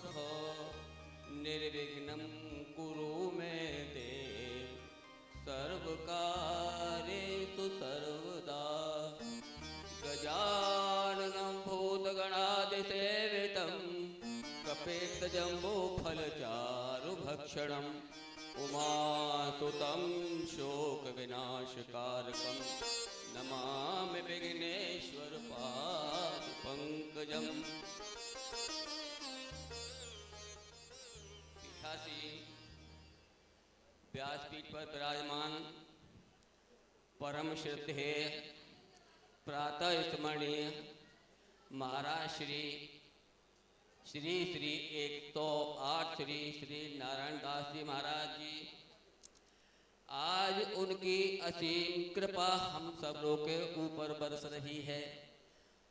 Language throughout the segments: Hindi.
प्रभो निर्विघ्नं कुरु मे देव सर्वकार्येषु सर्वदा। गजाननं भूतगणादिसेवितं कपित्थजम्बूफलचारुभक्षणम् उमासुतं शोकविनाशकारकं नमामि विघ्नेश्वरपादपङ्कजम्। पीठासीन व्यासपीठ पर विराजमान परम श्रद्धेय प्रातः स्मरणीय महाराज श्री 108 श्री नारायण दास जी महाराज जी, आज उनकी असीम कृपा हम सब लोग के ऊपर बरस रही है।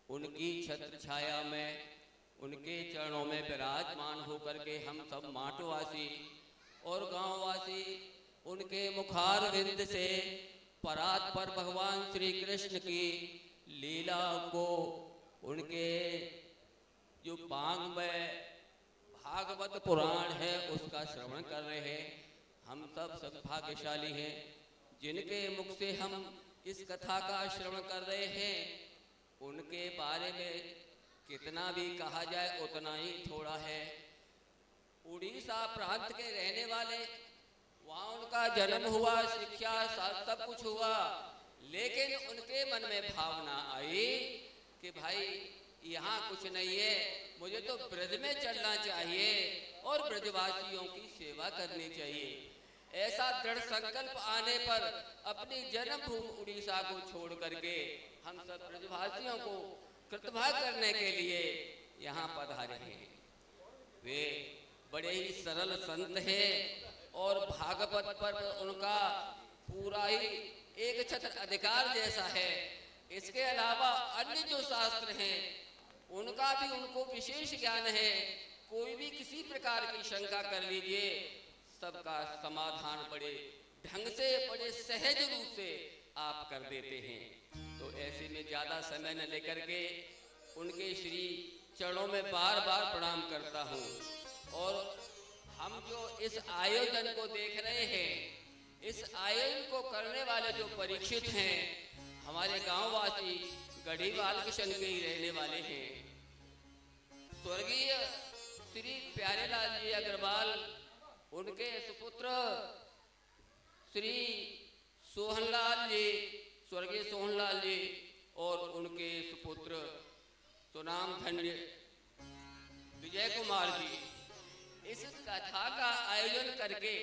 उनकी छत्र छाया में उनके चरणों में विराजमान होकर के हम सब माटवासी और गांववासी उनके मुखारविंद से परात्पर भगवान श्री कृष्ण की लीला को, उनके जो बांग में भागवत पुराण है उसका श्रवण कर रहे हैं। हम सब सद्भाग्यशाली हैं जिनके मुख से हम इस कथा का श्रवण कर रहे हैं। उनके बारे में कितना भी कहा जाए उतना ही थोड़ा है। उड़ीसा प्रांत के रहने वाले, वहाँ उनका जन्म हुआ, शिक्षा सब कुछ हुआ, लेकिन उनके मन में भावना आई कि भाई यहाँ कुछ नहीं है, मुझे तो ब्रज में चलना चाहिए और ब्रजवासियों की सेवा करनी चाहिए। ऐसा दृढ़ संकल्प आने पर अपनी जन्मभूमि उड़ीसा को छोड़ करके हम सब ब्रजवासियों को कृतभाग करने के लिए यहाँ पधारे हैं। वे बड़े ही सरल संत हैं और भागवत पर उनका पूरा ही एक छत्र अधिकार जैसा है। इसके अलावा अन्य जो शास्त्र हैं उनका भी उनको विशेष ज्ञान है। कोई भी किसी प्रकार की शंका कर लीजिए, सबका समाधान बड़े ढंग से, बड़े सहज रूप से आप कर देते हैं। तो ऐसे में ज़्यादा समय न लेकर के उनके श्री चरणों में बार बार प्रणाम करता हूँ। और हम जो इस आयोजन को देख रहे हैं, इस आयोजन को करने वाले जो परीक्षित हैं, हमारे गांववासी गढ़ीवाल किशन के ही रहने वाले हैं। स्वर्गीय श्री प्यारेलाल जी अग्रवाल, उनके सुपुत्र श्री सोहनलाल जी, स्वर्गीय सोहनलाल जी और उनके सुपुत्र सुनाम धन्य विजय कुमार जी, इस कथा का आयोजन करके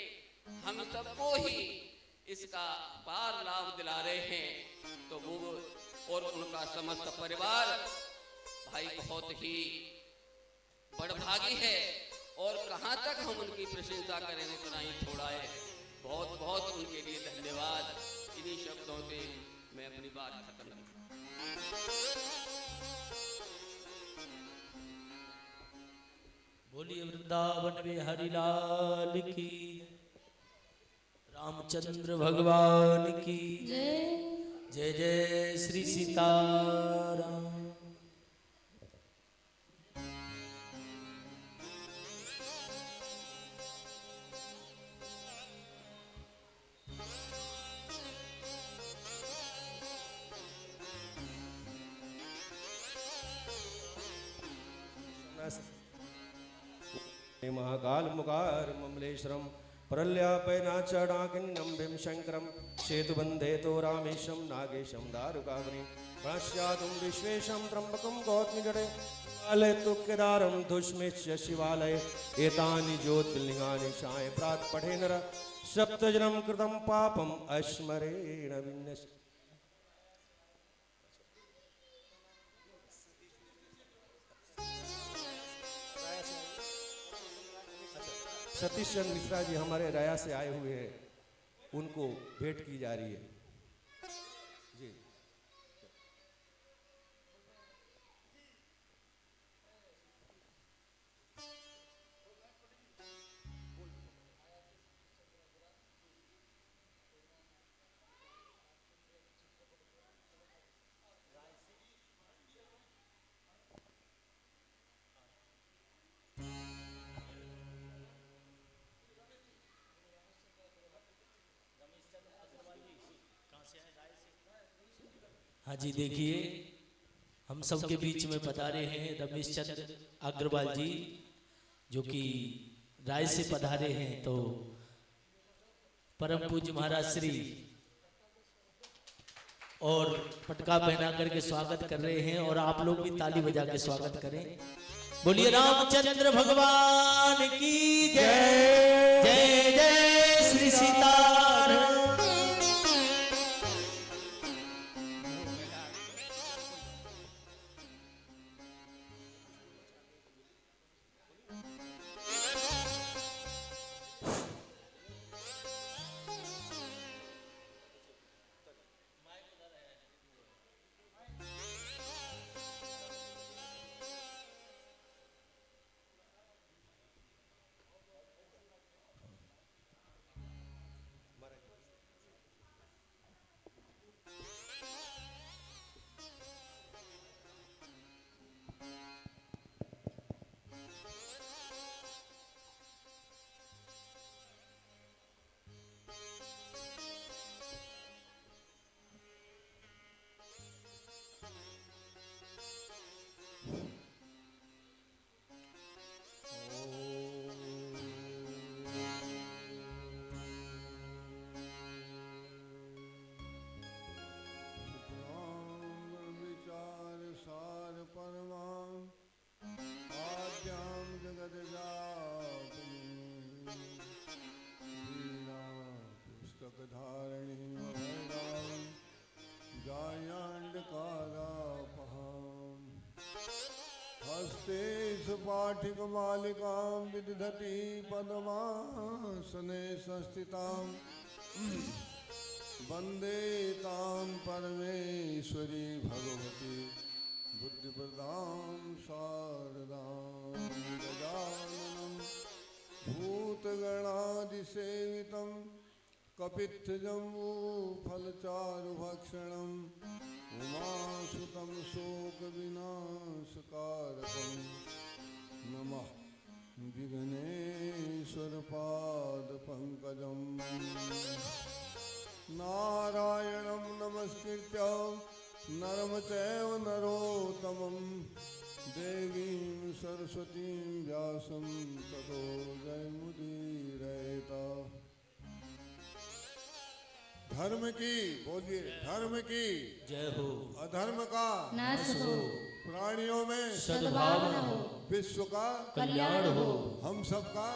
हम सबको ही इसका पार लाभ दिला रहे हैं। तो वो और उनका समस्त परिवार भाई बहुत ही बड़भागी है और कहाँ तक हम उनकी प्रशंसा करें उतना ही थोड़ा है। बहुत बहुत उनके लिए धन्यवाद। इन्हीं शब्दों से मैं अपनी बात खत्म करूँ। बोलिए वृंदावन में हरिलाल की, रामचंद्र भगवान की जय। जय जय श्री सीताराम। महाकाल मुकार ममलेश्वरम प्रल्यापयनाचडाकिन्नं भीमशंकरं सेतुबंधे तो रामेशं नागेशं दारुकाग्नि प्रणश्यातुं विश्वेशं त्र्यंबकं गौतमीजडे आलय तुक्यदारं दुष्मेश्य शिवालय एतानि ज्योतिर्लिंगानि शाय प्रात पठे नर सप्तजन्म कृतं पापम अस्मरेण विन्यस। सतीश चंद्र मिश्रा जी हमारे राया से आए हुए हैं, उनको भेंट की जा रही है जी। हाँ जी, देखिए हम सबके बीच में पधारे हैं रमेश चंद्र अग्रवाल जी, जो कि राय से पधारे हैं। तो परम पूज्य महाराज श्री और पटका पहना करके स्वागत कर रहे हैं, और आप लोग भी ताली बजा के स्वागत करें। बोलिए रामचंद्र भगवान की जय। जय जय श्री सीताराम। पाठिक मालिकां विदधति पद्मासने संस्थितां वन्दे तां परमेश्वरी भगवती बुद्धिप्रदां शारदां गजाननं भूतगणादिसेवितं कपित्थजम्बूफलचारुभक्षणं उमासुतं शोकविनाशकारकम् नमः विघ्नेश्वरपादपङ्कजं नारायणं नमस्कृत्य नरं चैव नरोत्तमं देवीं सरस्वतीं व्यासं ततो जयमुदीरयेत। धर्म की बोलिए, धर्म की जय हो। अधर्म का नाश हो। प्राणियों में सद्भावना हो। विश्व का कल्याण हो। हम सबका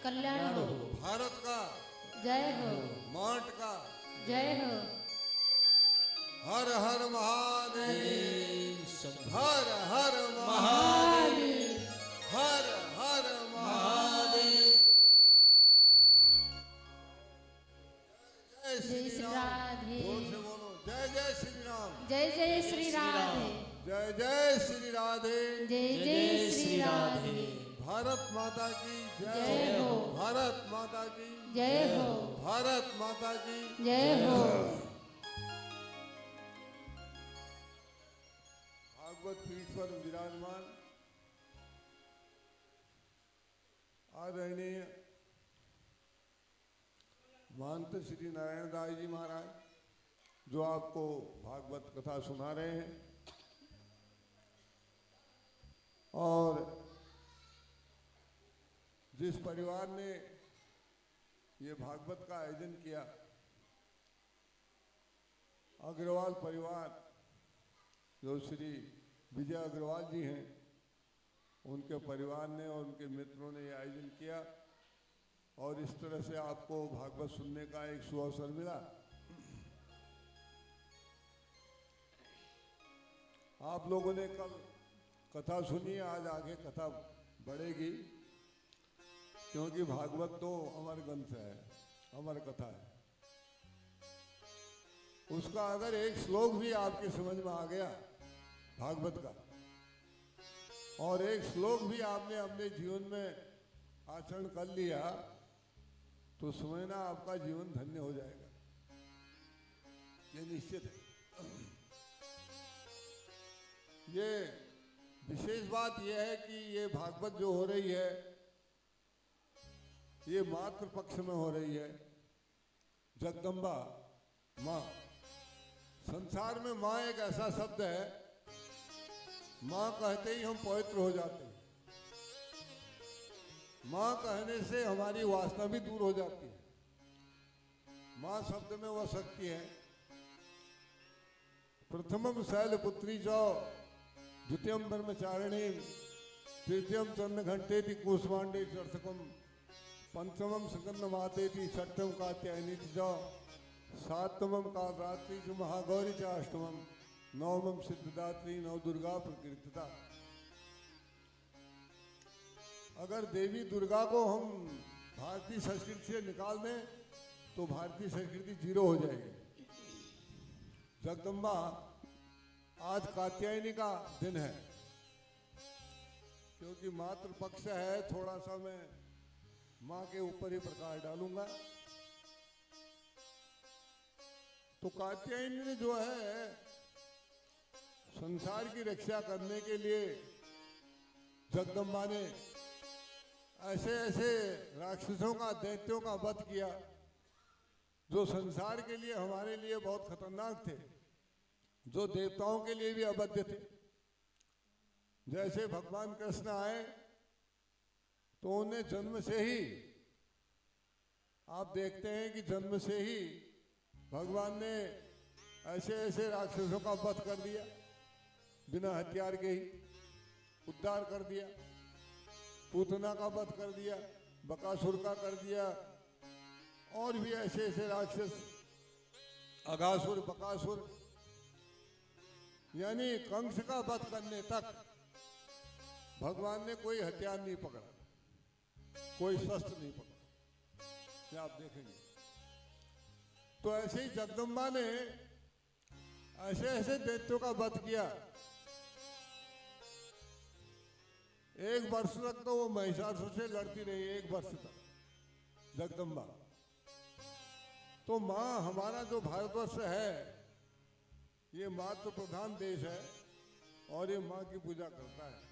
कल्याण हो। भारत का जय हो। माट का जय हो। हर हर महादेव। हर हर हर महादेव। हर हर महादेव। जय जय श्री राधे। जोर से बोलो, जय जय श्री राम। जय जय श्री राधे। जय जय श्री राधे। जय जय श्री राधे। भारत माता की जय हो। भारत माता की जय हो। भारत माता की जय हो। भागवत पीठ पर विराजमान आदरणीय महंत श्री नारायण दास जी महाराज, जो आपको भागवत कथा सुना रहे हैं, और जिस परिवार ने ये भागवत का आयोजन किया, अग्रवाल परिवार, जो श्री विजय अग्रवाल जी हैं, उनके परिवार ने और उनके मित्रों ने ये आयोजन किया, और इस तरह से आपको भागवत सुनने का एक सुअवसर मिला। आप लोगों ने कल कथा सुनी, आज आगे कथा बढ़ेगी, क्योंकि भागवत तो अमर ग्रंथ है, अमर कथा है। उसका अगर एक श्लोक भी आपके समझ में आ गया भागवत का, और एक श्लोक भी आपने अपने जीवन में आचरण कर लिया, तो समझना आपका जीवन धन्य हो जाएगा, ये निश्चित है। ये विशेष बात यह है कि ये भागवत जो हो रही है, ये मातृ पक्ष में हो रही है। जगदम्बा माँ संसार में माँ एक ऐसा शब्द है, माँ कहते ही हम पवित्र हो जाते हैं। माँ कहने से हमारी वासना भी दूर हो जाती है। माँ शब्द में वह शक्ति है। प्रथमम शैलपुत्री च द्वितीयम ब्रह्मचारिणी तृतीयम चंद्र घंटेति कूष्मांडे चर्थकम पंचमम सुगंध मातेति छठम कात्यायनी च सातमम कालरात्रि च महागौरी च अष्टमम नवमम सिद्धदात्री नव दुर्गा प्रकृतिता। अगर देवी दुर्गा को हम भारतीय संस्कृति से निकाल दें तो भारतीय संस्कृति जीरो हो जाएगी। जगदम्बा आज कात्यायनी का दिन है, क्योंकि मातृ पक्ष है। थोड़ा सा मैं माँ के ऊपर ही प्रकाश डालूंगा। तो कात्यायनी जो है संसार की रक्षा करने के लिए जगदम्बा ने ऐसे ऐसे राक्षसों का, दैत्यों का वध किया जो संसार के लिए, हमारे लिए बहुत खतरनाक थे, जो देवताओं के लिए भी अवध्य थे। जैसे भगवान कृष्ण आए तो उन्हें जन्म से ही, आप देखते हैं कि जन्म से ही भगवान ने ऐसे ऐसे राक्षसों का वध कर दिया, बिना हथियार के ही उद्धार कर दिया। पूतना का वध कर दिया, बकासुर का कर दिया, और भी ऐसे ऐसे राक्षस, अघासुर, बकासुर, यानी कंस का वध करने तक भगवान ने कोई हथियार नहीं पकड़ा, कोई शस्त्र नहीं पकड़ा। ये आप देखेंगे। तो ऐसे ही जगदम्बा ने ऐसे ऐसे दैत्यों का वध किया। एक वर्ष तक तो वो महिषासुर से लड़ती रही, एक वर्ष तक जगदम्बा। तो माँ, हमारा जो भारतवर्ष है ये मातृ प्रधान देश है और ये माँ की पूजा करता है।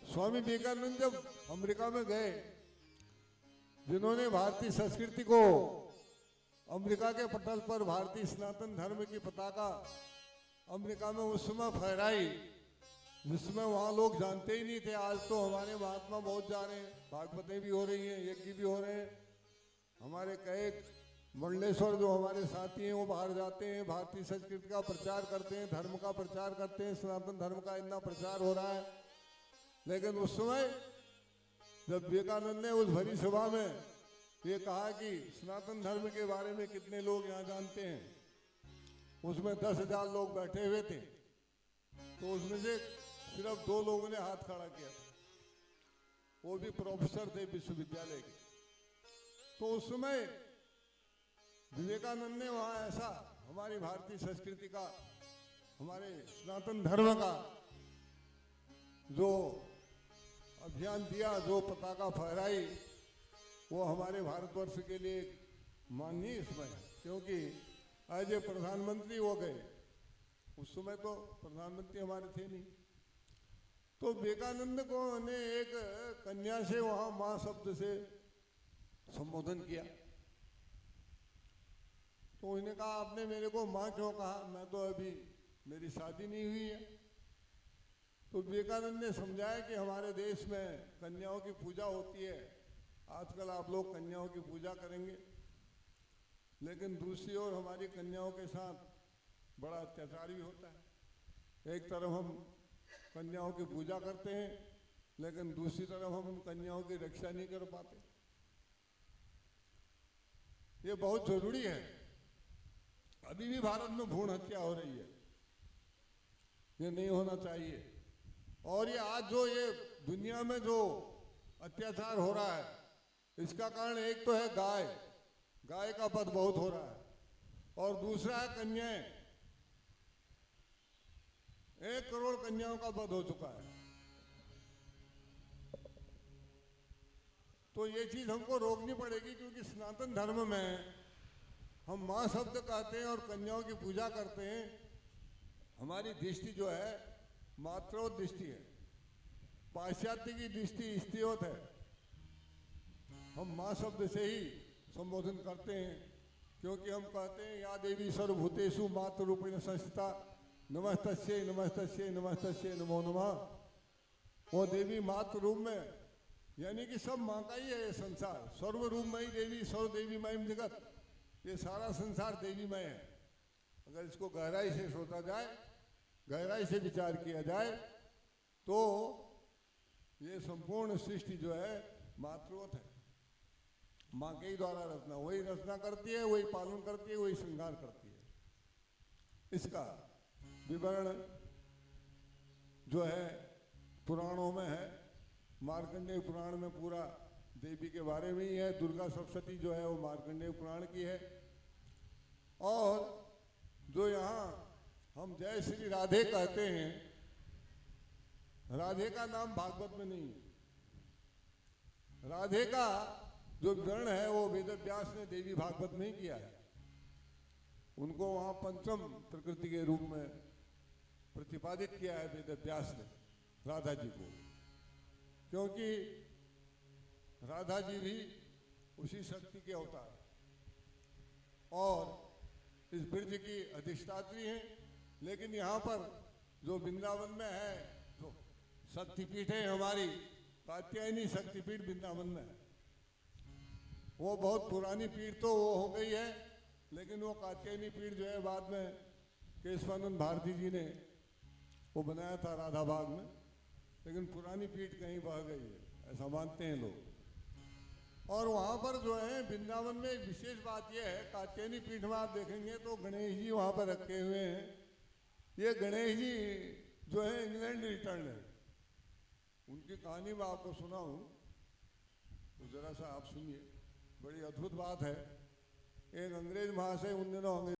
स्वामी विवेकानंद जब अमेरिका में गए, जिन्होंने भारतीय संस्कृति को अमेरिका के पटल पर, भारतीय सनातन धर्म की पताका अमेरिका में उस समय फहराई, जिसमें वहाँ लोग जानते ही नहीं थे। आज तो हमारे महात्मा बहुत जा रहे हैं, भागवतें भी हो रही हैं, यज्ञ भी हो रहे हैं। हमारे कई मंडलेश्वर जो हमारे साथी हैं वो बाहर जाते हैं, भारतीय संस्कृति का प्रचार करते हैं, धर्म का प्रचार करते हैं, सनातन धर्म का इतना प्रचार हो रहा है। लेकिन उस समय जब विवेकानंद ने उस भरी सभा में ये कहा कि सनातन धर्म के बारे में कितने लोग यहाँ जानते हैं, उसमें 10,000 लोग बैठे हुए थे। तो उसमें से सिर्फ 2 लोगों ने हाथ खड़ा किया था, वो भी प्रोफेसर थे विश्वविद्यालय के। तो उस समय विवेकानंद ने वहाँ ऐसा हमारी भारतीय संस्कृति का, हमारे सनातन धर्म का जो अभियान दिया, जो पताका फहराई, वो हमारे भारतवर्ष के लिए माननीय इसमें है। क्योंकि आज ये प्रधानमंत्री हो गए, उस समय तो प्रधानमंत्री हमारे थे नहीं। तो विवेकानंद को ने एक कन्या से वहाँ माँ शब्द से संबोधन किया। तो उन्होंने कहा, आपने मेरे को माँ क्यों कहा, मैं तो अभी, मेरी शादी नहीं हुई है। तो विवेकानंद ने समझाया कि हमारे देश में कन्याओं की पूजा होती है, आजकल आप लोग कन्याओं की पूजा करेंगे, लेकिन दूसरी ओर हमारी कन्याओं के साथ बड़ा अत्याचार भी होता है। एक तरफ हम कन्याओं की पूजा करते हैं, लेकिन दूसरी तरफ हम उन कन्याओं की रक्षा नहीं कर पाते। ये बहुत जरूरी है। अभी भी भारत में भ्रूण हत्या हो रही है, ये नहीं होना चाहिए। और ये आज जो ये दुनिया में जो अत्याचार हो रहा है, इसका कारण एक तो है गाय, गाय का वध बहुत हो रहा है, और दूसरा है कन्याएं। 1 करोड़ कन्याओं का वध हो चुका है। तो ये चीज हमको रोकनी पड़ेगी, क्योंकि सनातन धर्म में हम माँ शब्द कहते हैं और कन्याओं की पूजा करते हैं। हमारी दृष्टि जो है मात्रोत दृष्टि है, पाश्चात्य की दृष्टि स्त्रीयोत है। हम माँ शब्द से ही संबोधन करते हैं क्योंकि हम कहते हैं या देवी सर्वभूतेषु मातृरूपेण संस्थिता नमस्तस्यै नमस्तस्यै नमस्तस्यै नमो नमः। वो देवी मातृ रूप में, यानी कि सब माँ का ही है ये संसार। सर्वरूप में ही देवी, सर्व देवी मयम जगत, ये सारा संसार देवीमय है। अगर इसको गहराई से सोचा जाए, गहराई से विचार किया जाए, तो ये संपूर्ण सृष्टि जो है मातृवत है। माँ के ही द्वारा रचना, वही रचना करती है, वही पालन करती है, वही श्रृंगार करती है। इसका विवरण जो है पुराणों में है। मार्कंडेय पुराण में पूरा देवी के बारे में ही है। दुर्गा सप्तशती जो है वो मार्कंडेय पुराण की है। और जो यहाँ हम जय श्री राधे कहते हैं, राधे का नाम भागवत में नहीं है। राधे का जो विवरण है वो वेद व्यास ने देवी भागवत में ही किया है। उनको वहाँ पंचम प्रकृति के रूप में प्रतिपादित किया है वेद व्यास ने राधा जी को, क्योंकि राधा जी भी उसी शक्ति के अवतार और इस ब्रज की अधिष्ठात्री हैं। लेकिन यहाँ पर जो वृंदावन में है, जो शक्तिपीठ है हमारी कात्यायनी शक्तिपीठ वृंदावन में है, वो बहुत पुरानी पीठ तो वो हो गई है, लेकिन वो कात्यायनी पीठ जो है बाद में केशवानंद भारती जी ने वो बनाया था राधा बाग में, लेकिन पुरानी पीठ कहीं बह गई है, ऐसा मानते हैं लोग। और वहाँ पर जो है वृंदावन में एक विशेष बात यह है, कात्यायनी पीठ में आप देखेंगे तो गणेश जी वहाँ पर रखे हुए हैं। ये गणेश जी जो है इंग्लैंड रिटर्न है। उनकी कहानी मैं आपको सुनाऊं तो जरा सा आप सुनिए, बड़ी अद्भुत बात है। एक अंग्रेज महाशय उन दिनों